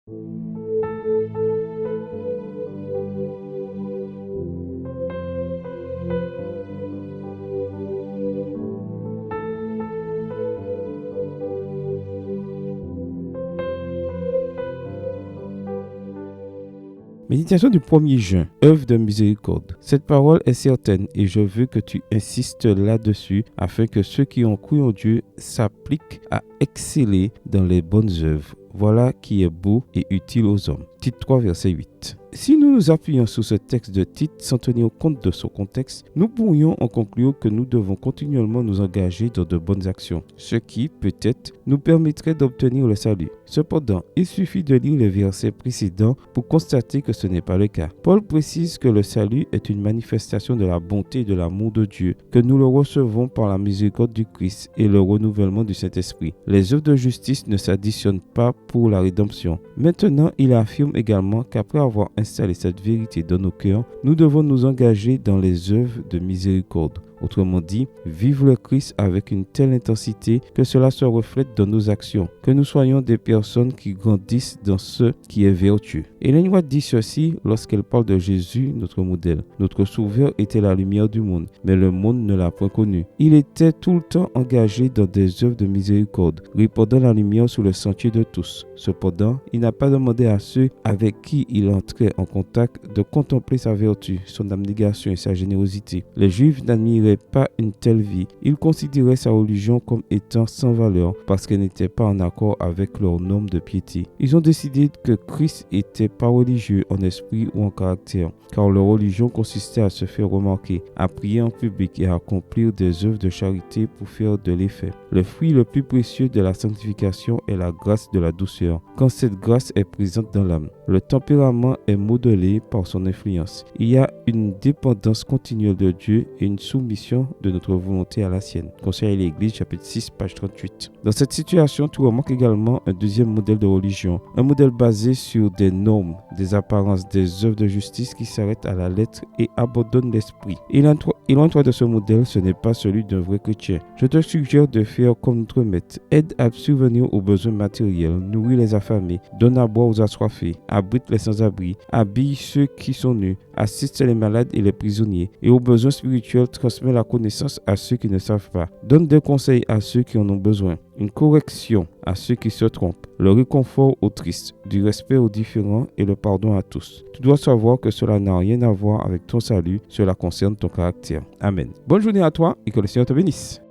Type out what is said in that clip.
Méditation du 1er juin, œuvre de miséricorde. Cette parole est certaine et je veux que tu insistes là-dessus afin que ceux qui ont cru en Dieu s'appliquent à exceller dans les bonnes œuvres. Voilà qui est beau et utile aux hommes. Tite 3, verset 8. Si nous nous appuyons sur ce texte de Tite sans tenir compte de son contexte, nous pourrions en conclure que nous devons continuellement nous engager dans de bonnes actions, ce qui, peut-être, nous permettrait d'obtenir le salut. Cependant, il suffit de lire les versets précédents pour constater que ce n'est pas le cas. Paul précise que le salut est une manifestation de la bonté et de l'amour de Dieu, que nous le recevons par la miséricorde du Christ et le renouvellement du Saint-Esprit. Les œuvres de justice ne s'additionnent pas pour la rédemption. Maintenant, il affirme également qu'après avoir installé cette vérité dans nos cœurs, nous devons nous engager dans les œuvres de miséricorde. Autrement dit, vivre le Christ avec une telle intensité que cela se reflète dans nos actions, que nous soyons des personnes qui grandissent dans ce qui est vertueux. Ellen White dit ceci lorsqu'elle parle de Jésus, notre modèle. Notre sauveur était la lumière du monde, mais le monde ne l'a point connu. Il était tout le temps engagé dans des œuvres de miséricorde, répandant la lumière sur le sentier de tous. Cependant, il n'a pas demandé à ceux avec qui il entrait en contact de contempler sa vertu, son abnégation et sa générosité. Les Juifs n'admiraient pas une telle vie. Ils considéraient sa religion comme étant sans valeur parce qu'elle n'était pas en accord avec leur norme de piété. Ils ont décidé que Christ était pas religieux en esprit ou en caractère, car leur religion consistait à se faire remarquer, à prier en public et à accomplir des œuvres de charité pour faire de l'effet. Le fruit le plus précieux de la sanctification est la grâce de la douceur, quand cette grâce est présente dans l'âme. Le tempérament est modelé par son influence. Il y a une dépendance continuelle de Dieu et une soumission de notre volonté à la sienne. Conseil à l'Église, chapitre 6, page 38. Dans cette situation, tu remarques également un deuxième modèle de religion, un modèle basé sur des normes, des apparences, des œuvres de justice qui s'arrêtent à la lettre et abandonnent l'esprit. Éloigne-toi de ce modèle, ce n'est pas celui d'un vrai chrétien. Je te suggère de faire comme notre maître. Aide à subvenir aux besoins matériels, nourris les affamés, donne à boire aux assoiffés, abrite les sans-abri, habille ceux qui sont nus, assiste les malades et les prisonniers, et aux besoins spirituels transmet la connaissance à ceux qui ne savent pas. Donne des conseils à ceux qui en ont besoin, une correction à ceux qui se trompent, le réconfort aux tristes, du respect aux différents et le pardon à tous. Tu dois savoir que cela n'a rien à voir avec ton salut, cela concerne ton caractère. Amen. Bonne journée à toi et que le Seigneur te bénisse.